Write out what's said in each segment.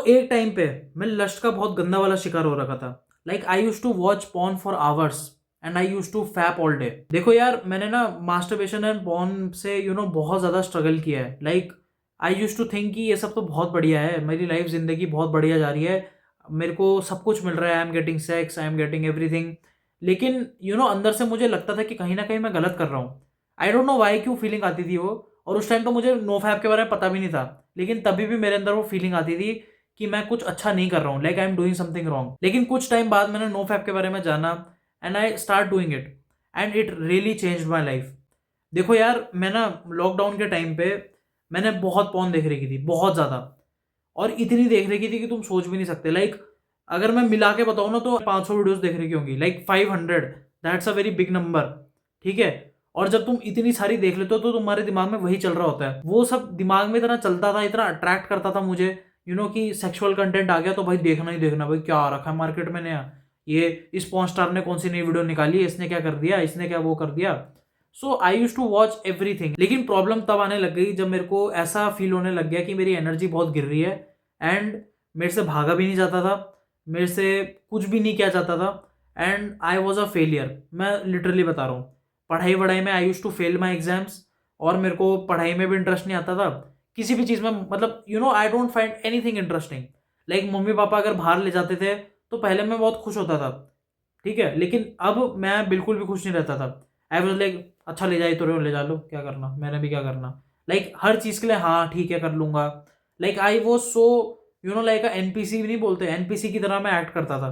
एक टाइम पे मैं लस्ट का बहुत गंदा वाला शिकार हो रखा था। Like I used to watch porn for hours and I used to fap all day. देखो यार, मैंने ना मास्टरबेशन एंड पॉर्न से बहुत ज्यादा स्ट्रगल किया है। Like I used to think कि ये सब तो बहुत बढ़िया है, मेरी लाइफ जिंदगी बहुत बढ़िया जा रही है, मेरे को सब कुछ मिल रहा है, I am getting sex, I am getting everything. लेकिन अंदर से मुझे लगता था कि कहीं ना कहीं मैं गलत कर रहा हूँ। आई डोंट नो वाई, क्यों फीलिंग आती थी वो। और उस टाइम तो मुझे नो फैप के बारे में पता भी नहीं था, लेकिन तभी भी मेरे अंदर वो फीलिंग आती थी कि मैं कुछ अच्छा नहीं कर रहा हूँ, like I am doing something wrong. लेकिन कुछ टाइम बाद मैंने नो फैप के बारे में जाना and I start doing it and it really changed my life. देखो यार, मैं ना लॉकडाउन के टाइम पे मैंने बहुत पॉर्न देख रखी थी, बहुत ज़्यादा। और इतनी देख रखी थी कि तुम सोच भी नहीं सकते। लाइक अगर मैं मिला के बताऊँ ना तो 500 वीडियोस देख रखी होंगी, like 500। That's a very big number. ठीक है। और जब तुम इतनी सारी देख लेते हो तो तुम्हारे दिमाग में वही चल रहा होता है, वो सब दिमाग में इतना चलता था, इतना अट्रैक्ट करता था मुझे कि सेक्सुअल कंटेंट आ गया तो भाई देखना ही देखना, भाई क्या आ रखा है मार्केट में नया, ये इस पॉर्न स्टार ने कौन सी नई वीडियो निकाली है, इसने क्या कर दिया, इसने क्या वो कर दिया। सो आई यूज टू वॉच एवरीथिंग। लेकिन प्रॉब्लम तब आने लग गई जब मेरे को ऐसा फील होने लग गया कि मेरी एनर्जी बहुत गिर रही है एंड मेरे से भागा भी नहीं जाता था, मेरे से कुछ भी नहीं किया जाता था and I was a failure. मैं लिटरली बता रहा हूँ, पढ़ाई वढ़ाई में I used to fail my exams. और मेरे को पढ़ाई में भी इंटरेस्ट नहीं आता था, किसी भी चीज़ में, मतलब I don't find anything interesting. Like mummy papa अगर बाहर ले जाते थे तो पहले मैं बहुत खुश होता था, ठीक है, लेकिन अब मैं बिल्कुल भी खुश नहीं रहता था। आई वॉज लाइक, अच्छा ले जाए तो रहे हो, ले जा लो, क्या करना, मैंने भी क्या करना। लाइक हर चीज़ के लिए हाँ ठीक है कर लूंगा। Like I was so like NPC भी नहीं बोलते, एनपीसी की तरह मैं एक्ट करता था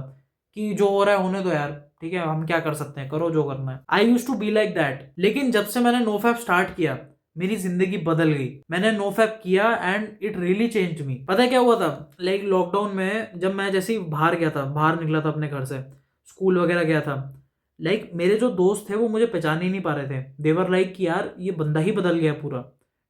कि जो हो रहा है होने दो यार, ठीक है, हम क्या कर सकते हैं, करो जो करना है। I used to be like that. लेकिन जब से मैंने नो फैप स्टार्ट किया मेरी जिंदगी बदल गई। मैंने नो फैप किया and it really changed me. पता है क्या हुआ था? लाइक लॉकडाउन में जब मैं जैसे ही बाहर गया था, बाहर निकला था अपने घर से, स्कूल वगैरह गया था, लाइक मेरे जो दोस्त थे वो मुझे पहचान ही नहीं पा रहे थे। देवर लाइक कि यार ये बंदा ही बदल गया पूरा,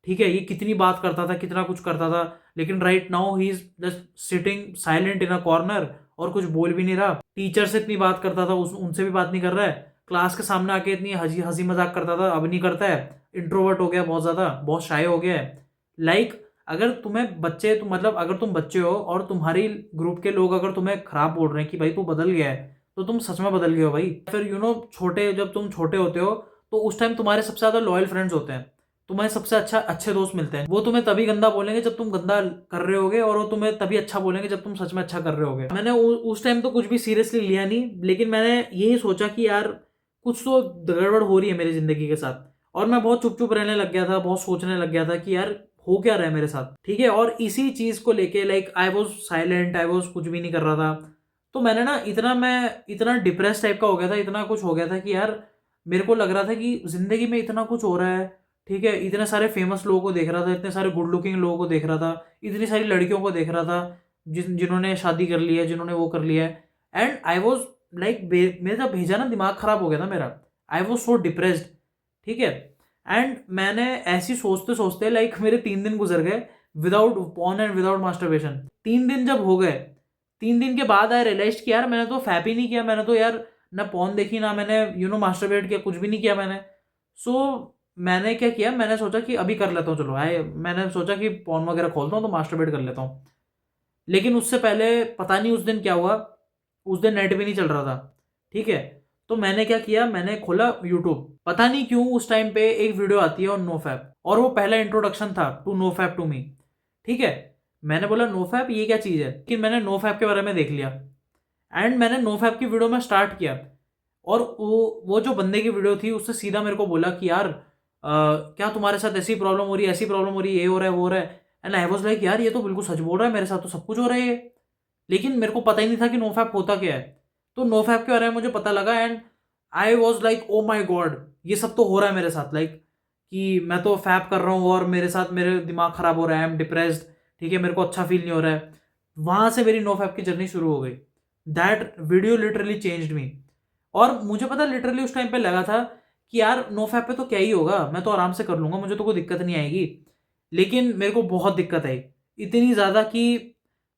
ठीक है, ये कितनी बात करता था, कितना कुछ करता था, लेकिन right now he is just sitting silent in a corner और कुछ बोल भी नहीं रहा। टीचर से इतनी बात करता था, उनसे भी बात नहीं कर रहा है। क्लास के सामने आके इतनी हंसी हंसी मजाक करता था, अब नहीं करता है। इंट्रोवर्ट हो गया, बहुत ज्यादा, बहुत शाय हो गया है। लाइक अगर तुम्हें बच्चे, तुम मतलब अगर तुम बच्चे हो और तुम्हारी ग्रुप के लोग अगर तुम्हें खराब बोल रहे हैं कि भाई तू बदल गया है, तो तुम सच में बदल गए हो भाई। फिर छोटे, जब तुम छोटे होते हो तो उस टाइम तुम्हारे सबसे ज्यादा लॉयल फ्रेंड्स होते हैं, तुम्हें सबसे अच्छे दोस्त मिलते हैं। वो तुम्हें तभी गंदा बोलेंगे जब तुम गंदा कर रहे होगे, और वो तुम्हें तभी अच्छा बोलेंगे जब तुम सच में अच्छा कर रहे होगे। मैंने उस टाइम तो कुछ भी सीरियसली लिया नहीं, लेकिन मैंने यही सोचा कि यार कुछ तो गड़बड़ हो रही है मेरी जिंदगी के साथ। और मैं बहुत चुप चुप रहने लग गया था, बहुत सोचने लग गया था कि यार हो क्या रहा है मेरे साथ, ठीक है। और इसी चीज को लेके like I was silent, I was कुछ भी नहीं कर रहा था। तो मैंने ना मैं इतना डिप्रेस टाइप का हो गया था, इतना कुछ हो गया था कि यार मेरे को लग रहा था कि जिंदगी में इतना कुछ हो रहा है, ठीक है, इतने सारे फेमस लोगों को देख रहा था, इतने सारे गुड लुकिंग लोगों को देख रहा था, इतनी सारी लड़कियों को देख रहा था जिन्होंने शादी कर ली है, जिन्होंने वो कर लिया है। एंड आई वॉज लाइक, मेरा भेजा ना दिमाग खराब हो गया था मेरा। आई वॉज सो डिप्रेस्ड, ठीक है। एंड मैंने ऐसी सोचते सोचते लाइक मेरे 3 दिन गुजर गए without porn and without masturbation. 3 दिन जब हो गए, 3 दिन के बाद आई रियलाइज कि यार मैंने तो फैप ही नहीं किया, मैंने तो यार ना पॉर्न देखी, ना मैंने मास्टरबेट किया, कुछ भी नहीं किया मैंने। सो मैंने क्या किया, मैंने सोचा कि अभी कर लेता हूँ, चलो आए, मैंने सोचा कि पॉर्न वगैरह खोलता हूँ तो मास्टरबेट कर लेता हूँ। लेकिन उससे पहले पता नहीं उस दिन क्या हुआ, उस दिन नेट भी नहीं चल रहा था, ठीक है। तो मैंने क्या किया, मैंने खोला यूट्यूब। पता नहीं क्यों उस टाइम पे एक वीडियो आती है ऑन नो फैप, और वो पहला इंट्रोडक्शन था to no fap to me, ठीक है। मैंने बोला नो फैप ये क्या चीज़ है, कि मैंने नो फैप के बारे में देख लिया एंड मैंने नो फैप की वीडियो में स्टार्ट किया। और वो जो बंदे की वीडियो थी उससे सीधा मेरे को बोला कि यार क्या तुम्हारे साथ ऐसी प्रॉब्लम हो रही है, ऐसी प्रॉब्लम हो रही है, ये हो रहा है, वो हो रहा है। एंड आई वाज लाइक यार ये तो बिल्कुल सच बोल रहा है, मेरे साथ तो सब कुछ हो रहा है ये। लेकिन मेरे को पता ही नहीं था कि नो फैप होता क्या है। तो नो फैप के बारे में मुझे पता लगा and I was like oh my God, ये सब तो हो रहा है मेरे साथ। लाइक कि मैं तो फैप कर रहा हूँ और मेरे साथ मेरे दिमाग खराब हो रहा है, आई एम डिप्रेस्ड, ठीक है, मेरे को अच्छा फील नहीं हो रहा है। वहां से मेरी नो फैप की जर्नी शुरू हो गई। That video literally changed me. और मुझे पता लिटरली उस टाइम पे लगा था कि यार नो फैप पे तो क्या ही होगा, मैं तो आराम से कर लूंगा, मुझे तो कोई दिक्कत नहीं आएगी। लेकिन मेरे को बहुत दिक्कत आई, इतनी ज्यादा कि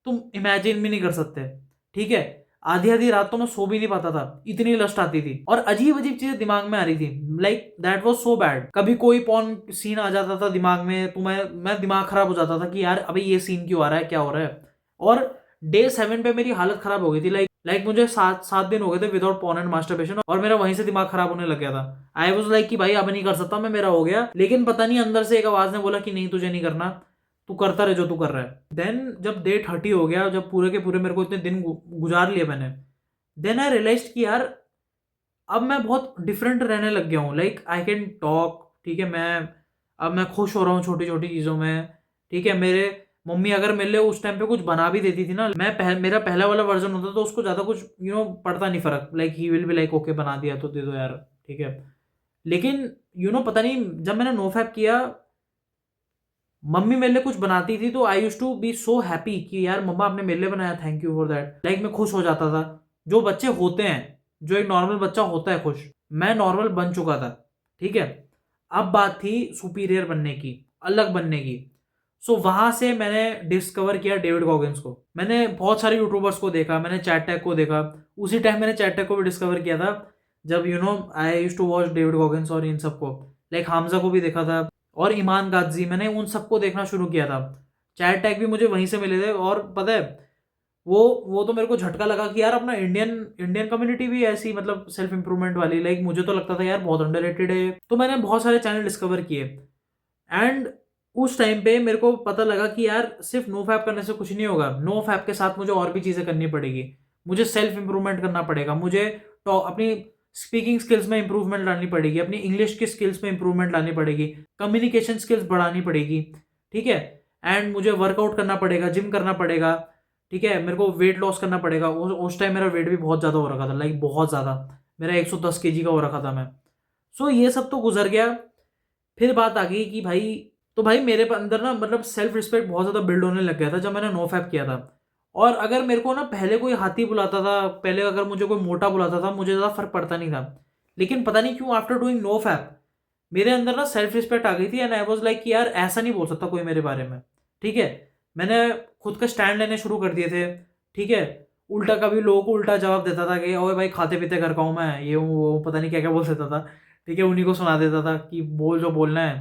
तुम इमेजिन भी नहीं कर सकते, ठीक है। आधी आधी रात तो मैं सो भी नहीं पाता था, इतनी लस्ट आती थी और अजीब अजीब चीजें दिमाग में आ रही थी। Like that was so bad. कभी कोई पॉर्न सीन आ जाता था दिमाग में तो मैं दिमाग खराब हो जाता था कि यार अबे ये सीन क्यों आ रहा है, क्या हो रहा है। और डे 7 पे मेरी हालत खराब हो गई थी। लाइक मुझे 7 दिन हो गए थे विदाउट पॉर्न एंड मास्टरबेशन, और मेरा वहीं से दिमाग खराब होने लग गया था। आई वाज लाइक कि भाई अब नहीं कर सकता मैं, मेरा हो गया। लेकिन पता नहीं अंदर से एक आवाज ने बोला कि नहीं तुझे नहीं करना, तू करता रहे जो तू कर रहा है। देन जब डे 30 हो गया, जब पूरे के पूरे मेरे को इतने दिन गुजार लिए मैंने, देन आई रियलाइज कि यार अब मैं बहुत डिफरेंट रहने लग गया हूँ। लाइक आई कैन टॉक, ठीक है, अब मैं खुश हो रहा हूँ छोटी छोटी चीज़ों में, ठीक है। मेरे मम्मी अगर मेरे लिए उस टाइम पे कुछ बना भी देती थी ना, मेरा पहला वाला वर्जन होता तो उसको ज़्यादा कुछ पड़ता नहीं फर्क। Like he will be like okay बना दिया तो दे दो यार, ठीक है। लेकिन पता नहीं जब मैंने नो फैप किया, मम्मी मेरे लिए कुछ बनाती थी तो I used to be so happy कि यार मम्मा आपने मेरे लिए बनाया, thank you for that. Like मैं खुश हो जाता था। जो बच्चे होते हैं, जो एक नॉर्मल बच्चा होता है खुश, मैं नॉर्मल बन चुका था, ठीक है। अब बात थी सुपीरियर बनने की, अलग बनने की। सो वहां से मैंने डिस्कवर किया डेविड गॉगिंस को। मैंने बहुत सारे यूट्यूबर्स को देखा, मैंने चैट टैग को देखा। उसी टाइम मैंने चैट टैग को भी डिस्कवर किया था जब I used to watch David Goggins और इन सबको। लाइक हामजा को भी देखा था और ईमान गाजी, मैंने उन सबको देखना शुरू किया था। चैट टैग भी मुझे वहीं से मिले थे। और पता है वो तो मेरे को झटका लगा कि यार अपना इंडियन इंडियन कम्युनिटी भी ऐसी मतलब सेल्फ इंप्रूवमेंट वाली। लाइक मुझे तो लगता था यार बहुत अंडररेटेड है। तो मैंने बहुत सारे चैनल डिस्कवर किए। एंड उस टाइम पे मेरे को पता लगा कि यार सिर्फ नो फैप करने से कुछ नहीं होगा। नो फैप के साथ मुझे और भी चीजें करनी पड़ेगी। मुझे सेल्फ इंप्रूवमेंट करना पड़ेगा। मुझे तो अपनी स्पीकिंग स्किल्स में इंप्रूवमेंट लानी पड़ेगी, अपनी इंग्लिश की स्किल्स में इंप्रूवमेंट लानी पड़ेगी, कम्युनिकेशन स्किल्स बढ़ानी पड़ेगी, ठीक है। एंड मुझे वर्कआउट करना पड़ेगा, जिम करना पड़ेगा, ठीक है। मेरे को वेट लॉस करना पड़ेगा। उस टाइम मेरा वेट भी बहुत ज़्यादा हो रखा था, लाइक बहुत ज़्यादा। मेरा 110 केजी का हो रखा था मैं। सो ये सब तो गुजर गया। फिर बात आ गई कि भाई, तो भाई मेरे अंदर ना मतलब सेल्फ रिस्पेक्ट बहुत ज़्यादा बिल्ड होने लग गया था जब मैंने नो फैप किया था। और अगर मेरे को ना पहले कोई हाथी बुलाता था, पहले अगर मुझे कोई मोटा बुलाता था, मुझे ज़्यादा फर्क पड़ता नहीं था। लेकिन पता नहीं क्यों आफ्टर डूइंग नो फैप मेरे अंदर ना सेल्फ रिस्पेक्ट आ गई थी। एंड आई वाज लाइक कि यार ऐसा नहीं बोल सकता कोई मेरे बारे में, ठीक है। मैंने खुद का स्टैंड लेने शुरू कर दिए थे, ठीक है। उल्टा कभी लोगों को उल्टा जवाब देता था कि ओए भाई खाते पीते घर का हूँ मैं, ये हूँ वो, पता नहीं क्या क्या बोल देता था, ठीक है। उन्हीं को सुना देता था कि बोल जो बोलना है,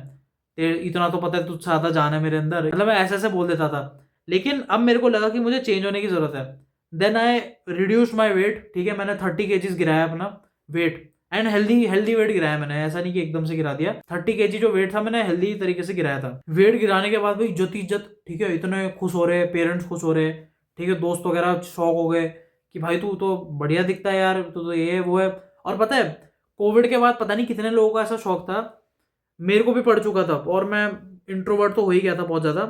तेरे इतना तो पता है तुझसे ज़्यादा जान है मेरे अंदर, मतलब मैं ऐसे ऐसे बोल देता था। लेकिन अब मेरे को लगा कि मुझे चेंज होने की ज़रूरत है। Then I reduced my weight, ठीक है। मैंने 30 केजीज गिराया अपना weight. And healthy healthy weight गिराया मैंने, ऐसा नहीं कि एकदम से गिरा दिया। 30 केजी जो वेट था मैंने हेल्दी तरीके से गिराया था। वेट गिराने के बाद भाई इज्जत इज्जत, ठीक है। इतने खुश हो रहे, पेरेंट्स खुश हो रहे, ठीक है। दोस्त वगैरह शौक हो गए कि भाई तू तो बढ़िया दिखता है यार, तू तो ये है वो है। और पता है कोविड के बाद पता नहीं कितने लोगों का ऐसा शौक था, मेरे को भी पड़ चुका था। और मैं इंट्रोवर्ट तो हो ही गया था बहुत ज्यादा।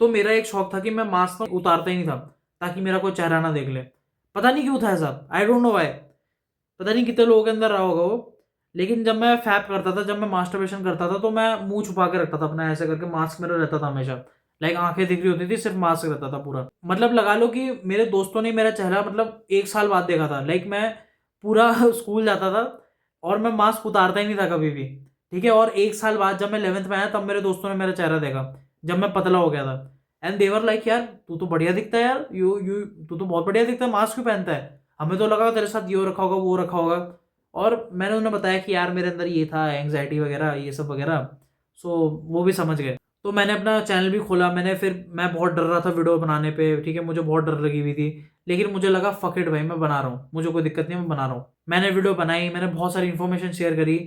तो मेरा एक शौक था कि मैं मास्क उतारता ही नहीं था ताकि मेरा कोई चेहरा ना देख ले। पता नहीं क्यों था ऐसा, आई डोंट नो व्हाई। पता नहीं कितने लोगों के अंदर रहा होगा वो। लेकिन जब मैं फैप करता था, जब मैं मास्टरबेशन करता था, तो मैं मुंह छुपा के रखता था अपना, ऐसे करके मास्क मेरा रहता था हमेशा। लाइक आंखें दिख रही होती थी, सिर्फ मास्क रहता था पूरा। मतलब लगा लो कि मेरे दोस्तों ने मेरा चेहरा मतलब 1 साल बाद देखा था। लाइक मैं पूरा स्कूल जाता था और मैं मास्क उतारता ही नहीं था कभी भी, ठीक है। और 1 साल बाद जब मैं 11th में आया तब मेरे दोस्तों ने मेरा चेहरा देखा, जब मैं पतला हो गया था। एंड देवर लाइक यार तू तो बढ़िया दिखता है यार, यू तू तो बहुत बढ़िया दिखता है, मास्क क्यों पहनता है। हमें तो लगा तेरे साथ ये रखा होगा वो रखा होगा। और मैंने उन्हें बताया कि यार मेरे अंदर ये था, एंग्जाइटी वगैरह ये सब वगैरह। सो वो भी समझ गए। तो मैंने अपना चैनल भी खोला। मैं बहुत डर रहा था वीडियो बनाने पे, ठीक है। मुझे बहुत डर लगी हुई थी। लेकिन मुझे लगा फक इट भाई, मैं बना रहा हूँ, मुझे कोई दिक्कत नहीं, मैं बना रहा हूँ। मैंने वीडियो बनाई, मैंने बहुत सारी इन्फॉर्मेशन शेयर करी।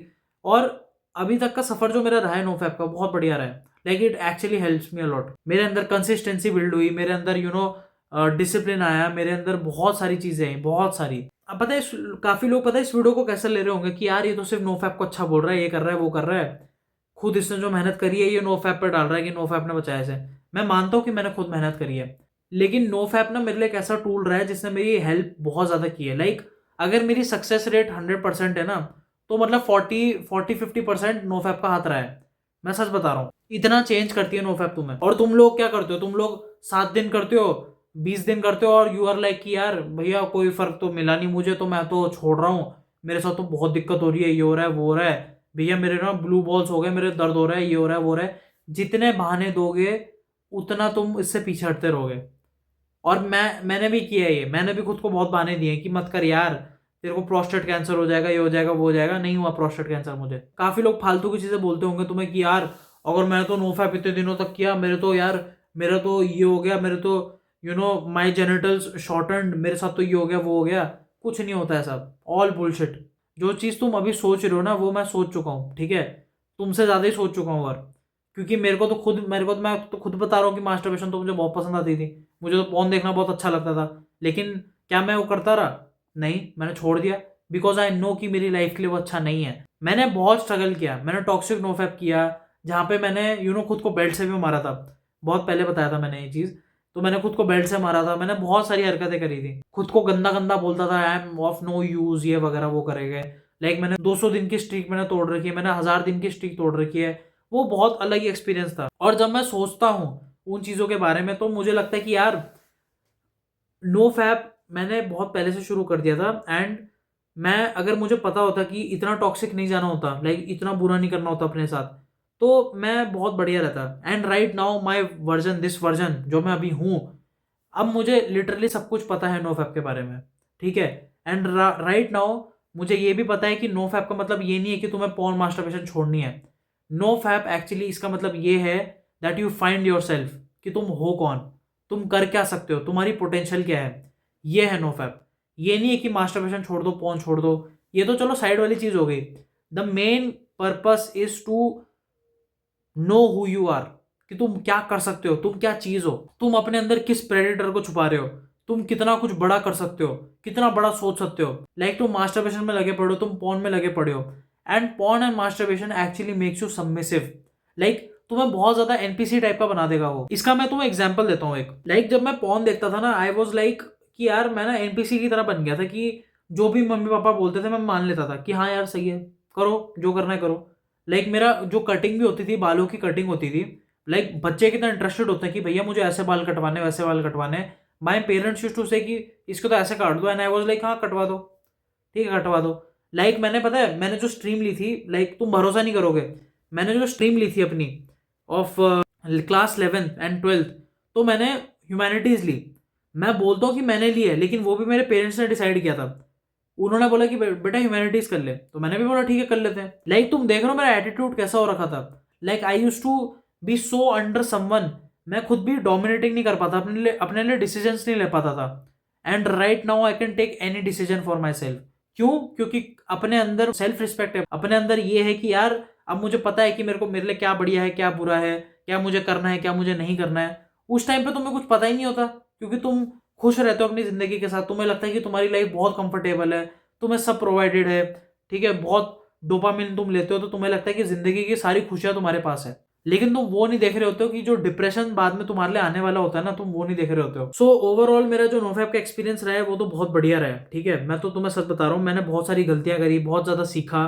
और अभी तक का सफर जो मेरा रहा है नोफैप का, बहुत बढ़िया रहा है। Like it actually helps me a lot. मेरे अंदर कंसिस्टेंसी बिल्ड हुई, मेरे अंदर डिसिप्लिन आया, मेरे अंदर बहुत सारी चीजें आई, बहुत सारी। अब पता है काफी लोग पता है इस वीडियो को कैसे ले रहे होंगे कि यार ये तो सिर्फ नोफैप को अच्छा बोल रहा है, ये कर रहा है वो कर रहा है, खुद इसने जो मेहनत करी है ये नोफैप पर डाल रहा है कि नोफैप ने बचाया से। मैं मानता हूँ कि मैंने खुद मेहनत करी है, लेकिन नोफैप ना मेरे लिए एक ऐसा टूल रहा है जिसने मेरी हेल्प बहुत ज्यादा की है। लाइक अगर मेरी सक्सेस रेट 100% है ना, तो मतलब 40-50% नोफैप का हाथ रहा है। मैं सच बता रहा हूँ, इतना चेंज करती है नोफैप तुम्हें। और तुम लोग क्या करते हो, तुम लोग 7 दिन करते हो, 20 दिन करते हो, और यू आर लाइक कि यार भैया कोई फर्क तो मिला नहीं मुझे, तो मैं तो छोड़ रहा हूँ, मेरे साथ तो बहुत दिक्कत हो रही है, ये हो रहा है वो हो रहा है, भैया मेरे ना ब्लू बॉल्स हो गए, मेरे दर्द हो रहा है, ये हो रहा है वो हो रहा है। जितने बहाने दोगे उतना तुम इससे पीछे हटते रहोगे। और मैंने भी किया है ये, मैंने भी खुद को बहुत बहाने दिए कि मत कर यार, तेरे को प्रोस्टेट कैंसर हो जाएगा, ये हो जाएगा वो हो जाएगा। नहीं हुआ प्रोस्टेट कैंसर मुझे। काफी लोग फालतू की चीजें बोलते होंगे तुम्हें कि यार अगर मैंने तो नोफैप इतने दिनों तक किया, मेरे तो यार मेरा तो ये हो गया, मेरे तो माई जेनिटल्स शॉर्टन्ड, मेरे साथ तो ये हो गया वो हो गया। कुछ नहीं होता है सब, ऑल बुलशिट। जो चीज़ तुम अभी सोच रहे हो ना वो मैं सोच चुका हूँ, ठीक है, तुमसे ज़्यादा ही सोच चुका हूँ। और क्योंकि मैं तो खुद बता रहा हूँ कि मास्टरबेशन तो मुझे बहुत पसंद आती थी, मुझे तो पॉर्न देखना बहुत अच्छा लगता था। लेकिन क्या मैं वो करता रहा? नहीं, मैंने छोड़ दिया, बिकॉज आई नो कि मेरी लाइफ के लिए वो अच्छा नहीं है। मैंने बहुत स्ट्रगल किया, मैंने टॉक्सिक नोफैप किया, जहाँ पे मैंने खुद को बेल्ट से भी मारा था। बहुत पहले बताया था मैंने ये चीज़। तो मैंने खुद को बेल्ट से मारा था, मैंने बहुत सारी हरकतें करी थी, खुद को गंदा गंदा बोलता था, I am of no use, ये वगैरह वो करेंगे। लाइक मैंने 200 दिन की स्ट्रीक मैंने तोड़ रखी है, मैंने 1000 दिन की स्ट्रीक तोड़ रखी है। वो बहुत अलग ही एक्सपीरियंस था। और जब मैं सोचता हूँ उन चीज़ों के बारे में तो मुझे लगता है कि यार नो फैप मैंने बहुत पहले से शुरू कर दिया था। एंड मैं, अगर मुझे पता होता कि इतना टॉक्सिक नहीं जाना होता, लाइक इतना बुरा नहीं करना होता अपने साथ, तो मैं बहुत बढ़िया रहता। And right now my version, this version जो मैं अभी हूँ, अब मुझे लिटरली सब कुछ पता है नो फैप के बारे में, ठीक है। एंड राइट नाउ मुझे ये भी पता है कि नो फैप का मतलब ये नहीं है कि तुम्हें पॉर्न मास्टरबेशन छोड़नी है। नो फैप एक्चुअली इसका मतलब ये है that you find your self, कि तुम हो कौन, तुम कर क्या सकते हो, तुम्हारी पोटेंशियल क्या है। ये है नो फैप। ये नहीं है कि मास्टरबेशन छोड़ दो, पॉर्न छोड़ दो, ये तो चलो साइड वाली चीज हो गई। The main purpose is to know who you are, कि तुम क्या कर सकते हो, तुम क्या चीज हो, तुम अपने अंदर किस प्रेडेटर को छुपा रहे हो, तुम कितना कुछ बड़ा कर सकते हो, कितना बड़ा सोच सकते हो। लाइक तुम मास्टरबेशन में लगे पड़े हो, तुम पॉर्न में लगे पड़े हो, and porn and masturbation actually makes you submissive. Like तुम्हें बहुत ज्यादा एनपीसी टाइप का बना देगा वो। इसका मैं तुम्हें एग्जांपल देता हूँ एक। लाइक जब मैं पॉर्न देखता था ना, आई वाज लाइक कि यार मैं ना एनपीसी की तरह बन गया था, कि जो भी मम्मी पापा बोलते थे मैं मान लेता था कि हाँ यार सही है, करो जो करना है करो। लाइक मेरा जो कटिंग भी होती थी, बालों की कटिंग होती थी, लाइक बच्चे कितना इंटरेस्टेड होते हैं कि भैया मुझे ऐसे बाल कटवाने, वैसे बाल कटवाने। माई पेरेंट्स यूज्ड टू से कि इसको तो ऐसे काट दो, एंड आई वाज लाइक हाँ कटवा दो, ठीक है कटवा दो। लाइक मैंने, पता है मैंने जो स्ट्रीम ली थी, लाइक तुम भरोसा नहीं करोगे, मैंने जो स्ट्रीम ली थी अपनी of class 11th and 12th, तो मैंने ह्यूमैनिटीज ली। मैं बोलता हूँ कि मैंने ली है, लेकिन वो भी मेरे पेरेंट्स ने डिसाइड किया था। उन्होंने बोला कि बेटा ह्यूमैनिटीज कर ले, तो मैंने भी बोला ठीक है कर लेते हैं। लाइक तुम देख रहे हो मेरा एटीट्यूड कैसा हो रखा था। Like I used to be so under someone, मैं खुद भी डोमिनेटिंग नहीं कर पाता, अपने लिए डिसीजंस नहीं ले पाता था। And right now I can take any decision for myself. क्यों? क्योंकि अपने अंदर सेल्फ रिस्पेक्ट है, अपने अंदर ये है कि यार अब मुझे पता है कि मेरे लिए क्या बढ़िया है, क्या बुरा है, क्या मुझे करना है, क्या मुझे नहीं करना है। उस टाइम पे तुम्हें कुछ पता ही नहीं होता, क्योंकि तुम खुश रहते हो अपनी जिंदगी के साथ, तुम्हें लगता है कि तुम्हारी लाइफ बहुत कंफर्टेबल है, तुम्हें सब प्रोवाइडेड है, ठीक है, बहुत डोपामिन तुम लेते हो, तो तुम्हें लगता है कि जिंदगी की सारी खुशियां तुम्हारे पास है। लेकिन तुम वो नहीं देख रहे होते हो कि जो डिप्रेशन बाद में तुम्हारे लिए आने वाला होता है ना, तुम वो नहीं देख रहे होते हो। सो ओवरऑल मेरा जो नोफैप का एक्सपीरियंस रहा है वो तो बहुत बढ़िया रहा है, ठीक है। मैं तो तुम्हें सच बता रहा हूँ, मैंने बहुत सारी गलतियां करी, बहुत ज्यादा सीखा।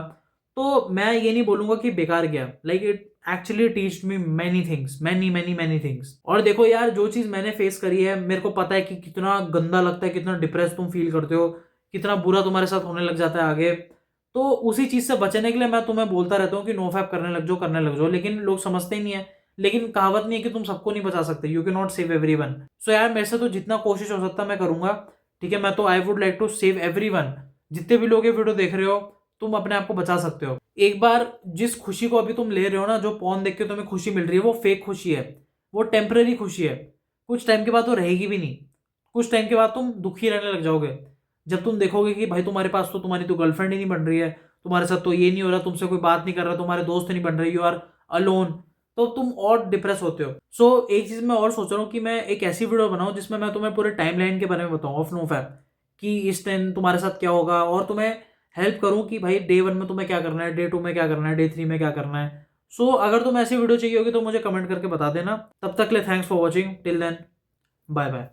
तो मैं ये नहीं बोलूंगा कि बेकार गया, like it actually teached me many things, many many many things. और देखो यार, जो चीज मैंने फेस करी है, मेरे को पता है कि कितना गंदा लगता है, कितना डिप्रेस तुम फील करते हो, कितना बुरा तुम्हारे साथ होने लग जाता है आगे। तो उसी चीज से बचने के लिए मैं तुम्हें बोलता रहता हूँ कि नो फैप करने लग जाओ, लेकिन लोग समझते ही नहीं है। लेकिन कहावत नहीं है कि तुम सबको नहीं बचा सकते, you can not save everyone. So यार मेरे से तो जितना कोशिश हो सकता मैं करूंगा, ठीक है। मैं तो I would like to save everyone. जितने भी लोग ये वीडियो देख रहे हो, तुम अपने आप को बचा सकते हो। एक बार जिस खुशी को अभी तुम ले रहे हो ना, जो पॉन देख के तुम्हें खुशी मिल रही है, वो फेक खुशी है, वो टेम्पररी खुशी है। कुछ टाइम के बाद वो रहेगी भी नहीं, कुछ टाइम के बाद तुम दुखी रहने लग जाओगे, जब तुम देखोगे कि भाई तुम्हारे पास तो तुम्हारी तो गर्लफ्रेंड ही नहीं बन रही है, तुम्हारे साथ तो ये नहीं हो रहा, तुमसे कोई बात नहीं कर रहा, तुम्हारे दोस्त नहीं बन रहे, यू आर अलोन, तो तुम और डिप्रेस होते हो। सो एक चीज मैं और सोच रहा हूँ कि मैं एक ऐसी वीडियो बनाऊं जिसमें मैं तुम्हें पूरे टाइमलाइन के बारे में बताऊं ऑफ नो फैप, कि इस टाइम तुम्हारे साथ क्या होगा, और तुम्हें हेल्प करूं कि भाई डे 1 में तुम्हें क्या करना है, डे 2 में क्या करना है, डे 3 में क्या करना है। सो अगर तुम्हें ऐसी वीडियो चाहिए होगी तो मुझे कमेंट करके बता देना। तब तक ले thanks for watching, till then bye bye.